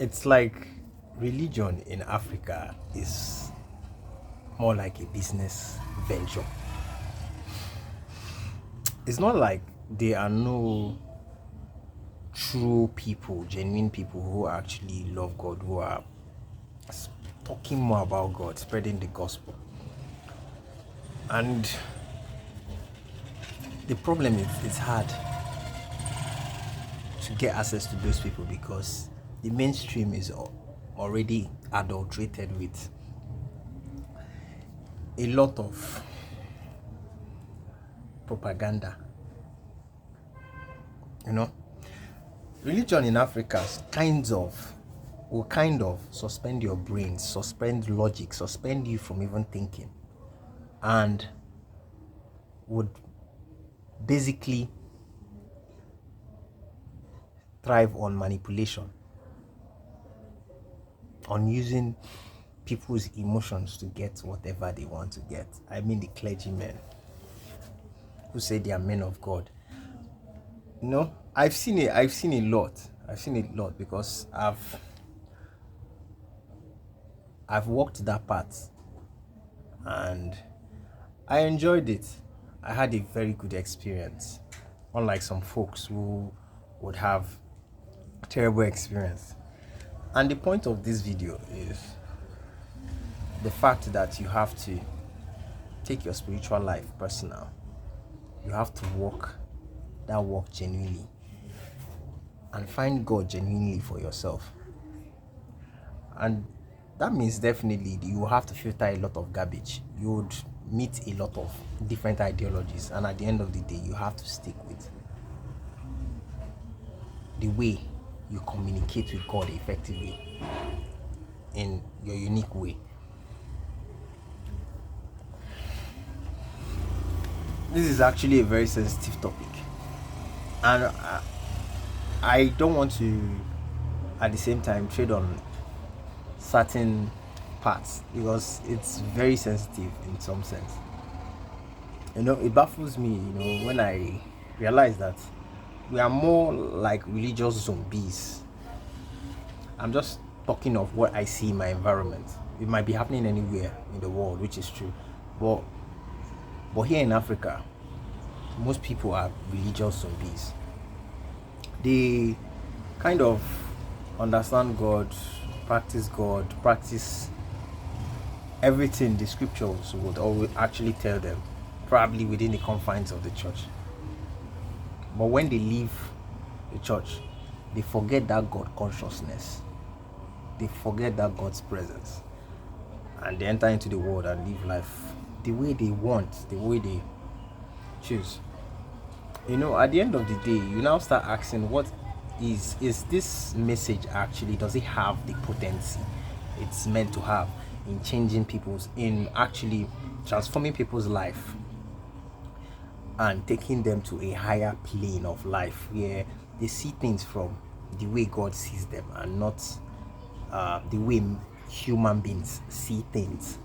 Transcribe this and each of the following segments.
It's like religion in Africa is more like a business venture. It's not like there are no true people, genuine people who actually love God, who are talking more about God, spreading the gospel. And the problem is it's hard to get access to those people because the mainstream is already adulterated with a lot of propaganda. You know, religion in Africa will kind of suspend your brain, suspend logic, suspend you from even thinking, and would basically thrive on manipulation, on using people's emotions to get whatever they want to get. I mean the clergymen who say they are men of God. You know, I've seen it. I've seen a lot because I've walked that path and I enjoyed it. I had a very good experience, unlike some folks who would have terrible experience. And the point of this video is the fact that you have to take your spiritual life personal. You have to walk that walk genuinely and find God genuinely for yourself. And that means definitely you will have to filter a lot of garbage. You would meet a lot of different ideologies, and at the end of the day you have to stick with the way you communicate with God effectively in your unique way. This is actually a very sensitive topic, and I don't want to at the same time trade on certain parts because it's very sensitive in some sense. You know, it baffles me, when I realize that we are more like religious zombies. I'm just talking of what I see in my environment. It might be happening anywhere in the world, which is true, but here in Africa, most people are religious zombies. They kind of understand God, practice everything the scriptures would always actually tell them, probably within the confines of the church. But when they leave the church, they forget that God consciousness. They forget that God's presence. And they enter into the world and live life the way they want, the way they choose. At the end of the day, you now start asking, what is this message actually, does it have the potency it's meant to have in actually transforming people's life and taking them to a higher plane of life where they see things from the way God sees them and not the way human beings see things,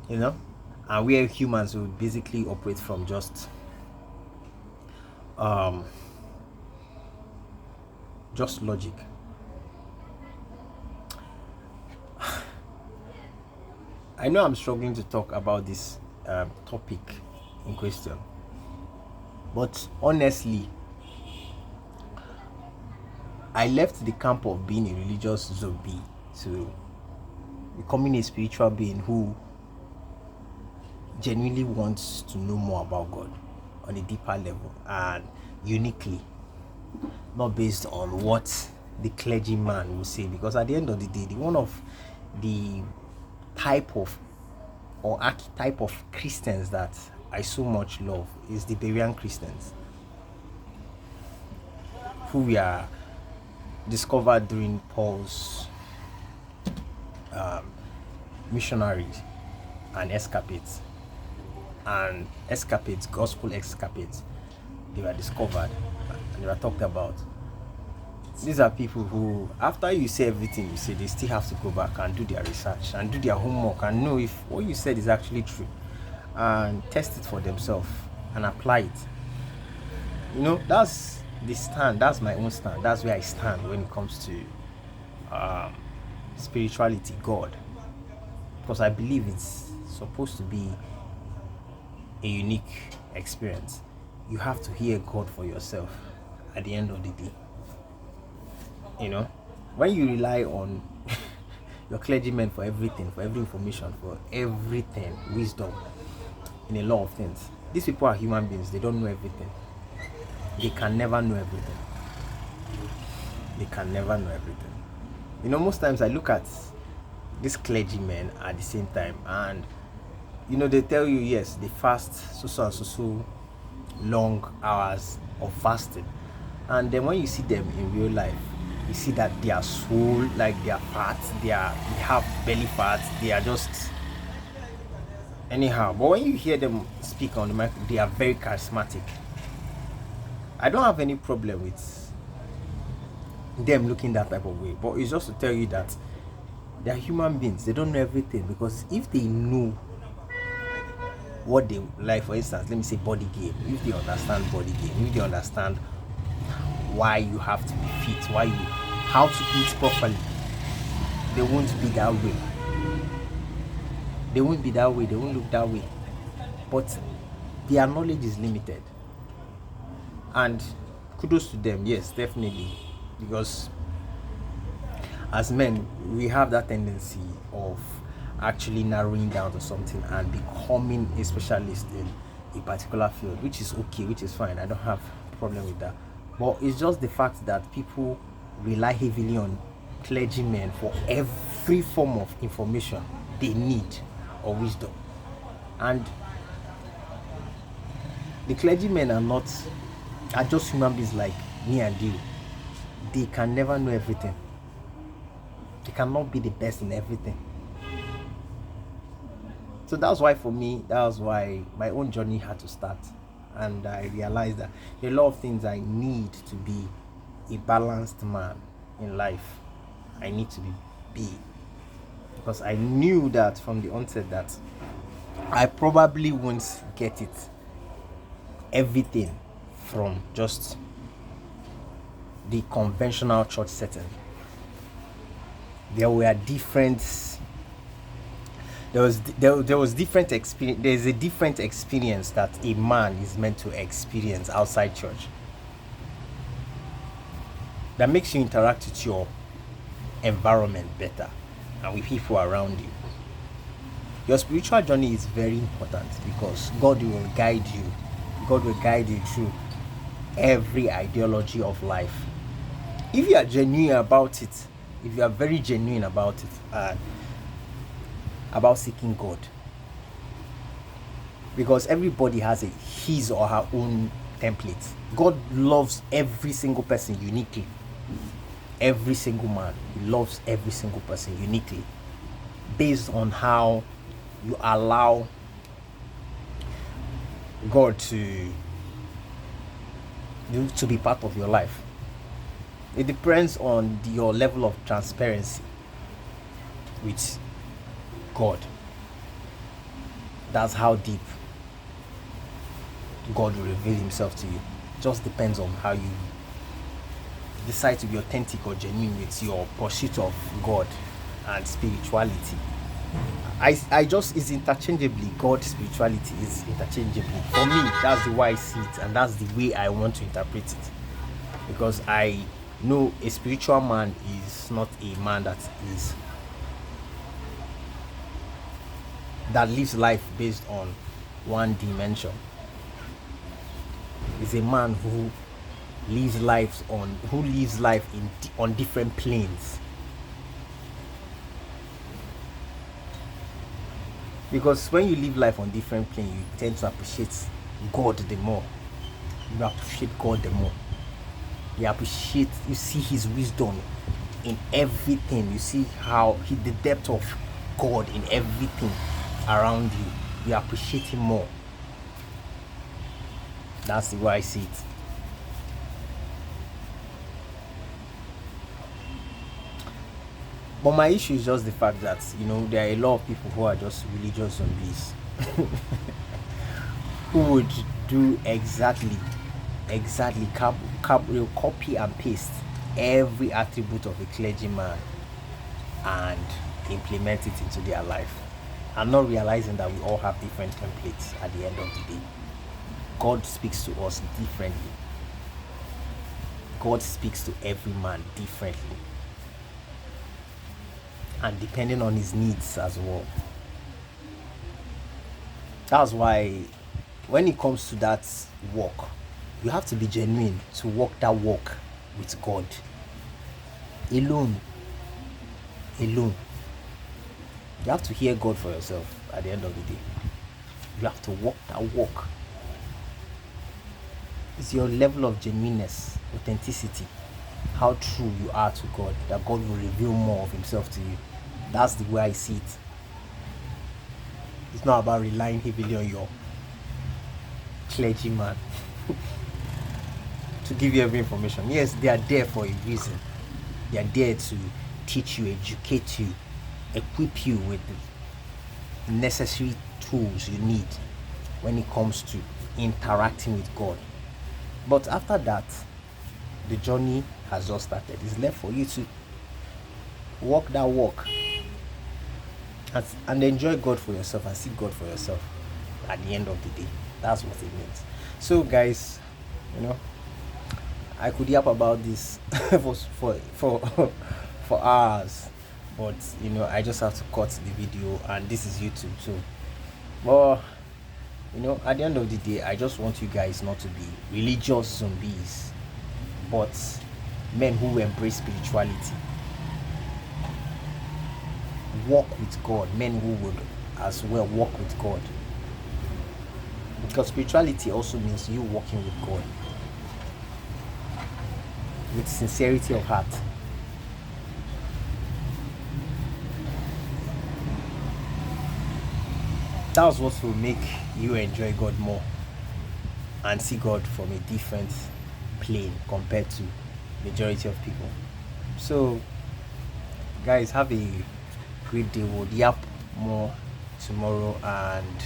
and where humans will basically operate from just logic. I know I'm struggling to talk about this topic in question, but honestly, I left the camp of being a religious zombie to becoming a spiritual being who genuinely wants to know more about God on a deeper level and uniquely, not based on what the clergyman will say. Because at the end of the day, one of the type of or archetype of Christians that I so much love is the Berean Christians, who we are discovered during Paul's missionaries and escapades, gospel escapades. They were discovered and they were talked about. These are people who, after you say everything you say, they still have to go back and do their research and do their homework and know if what you said is actually true and test it for themselves and apply it. That's the stand. That's my own stand. That's where I stand when it comes to um, spirituality, God, because I believe it's supposed to be a unique experience. You have to hear God for yourself at the end of the day. You know, when you rely on your clergyman for everything, for every information, for everything, wisdom in a lot of things, these people are human beings. They don't know everything. They can never know everything. They can never know everything. You know, most times I look at these clergymen at the same time, and you know, they tell you, yes, they fast so and so long hours of fasting, and then when you see them in real life, you see that they are swole, like they are fat, they have belly fat, they are just anyhow. But when you hear them speak on the mic, they are very charismatic. I don't have any problem with them looking that type of way, but it's just to tell you that they are human beings. They don't know everything, because if they know what they like, for instance, let me say body game, if they understand body game, if they understand why you have to be fit, how to eat properly, they won't be that way. They won't be that way. They won't look that way. But their knowledge is limited, and kudos to them. Yes, definitely, because as men, we have that tendency of actually narrowing down to something and becoming a specialist in a particular field, which is okay, which is fine. I don't have a problem with that. But it's just the fact that people rely heavily on clergymen for every form of information they need or wisdom. And the clergymen are just human beings like me and you. They can never know everything. They cannot be the best in everything. So that's why for me, that was why my own journey had to start. And I realized that there are a lot of things I need to be a balanced man in life. I need to be. Because I knew that from the onset that I probably won't get it. Everything from just the conventional church setting. There was different experience. There's a different experience that a man is meant to experience outside church, that makes you interact with your environment better and with people around you. Your spiritual journey is very important, because God will guide you through every ideology of life. If you are genuine about it, if you are very genuine about it, about seeking God, because everybody has his or her own template. God loves every single person uniquely. Every single man, he loves every single person uniquely, based on how you allow God to be part of your life. It depends on your level of transparency with God. That's how deep God will reveal himself to you. It just depends on how you decide to be authentic or genuine with your pursuit of God and spirituality. It's interchangeably. God, spirituality is interchangeably. For me, that's the way I see it, and that's the way I want to interpret it. Because I know a spiritual man is not a man that lives life based on one dimension. It's a man who lives life on different planes. Because when you live life on different planes, you tend to appreciate God the more. You appreciate God the more. You see his wisdom in everything. You see the depth of God in everything around you. You appreciate him more. That's the way I see it. But my issue is just the fact that, there are a lot of people who are just religious zombies who would do exactly copy and paste every attribute of a clergyman and implement it into their life, and not realizing that we all have different templates at the end of the day. God speaks to us differently. God speaks to every man differently, and depending on his needs as well. That's why when it comes to that walk, you have to be genuine to walk that walk with God. Alone. Alone. You have to hear God for yourself at the end of the day. You have to walk that walk. It's your level of genuineness, authenticity, how true you are to God, that God will reveal more of himself to you. That's the way I see it. It's not about relying heavily on your clergyman to give you every information. Yes, they are there for a reason. They are there to teach you, educate you, equip you with the necessary tools you need when it comes to interacting with God. But after that, the journey has just started. It's left for you to walk that walk and enjoy God for yourself and see God for yourself at the end of the day. That's what it means. So guys, I could yap about this for hours, but I just have to cut the video, and this is YouTube. So but at the end of the day, I just want you guys not to be religious zombies, but men who embrace spirituality, walk with God, men who would as well walk with God, because spirituality also means you walking with God with sincerity of heart. That's what will make you enjoy God more and see God from a different plane compared to majority of people. So guys, have a great day. We'll yap more tomorrow, and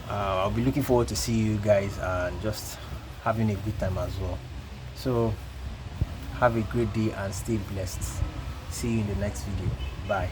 I'll be looking forward to see you guys and just having a good time as well. So have a great day and stay blessed. See you in the next video. Bye.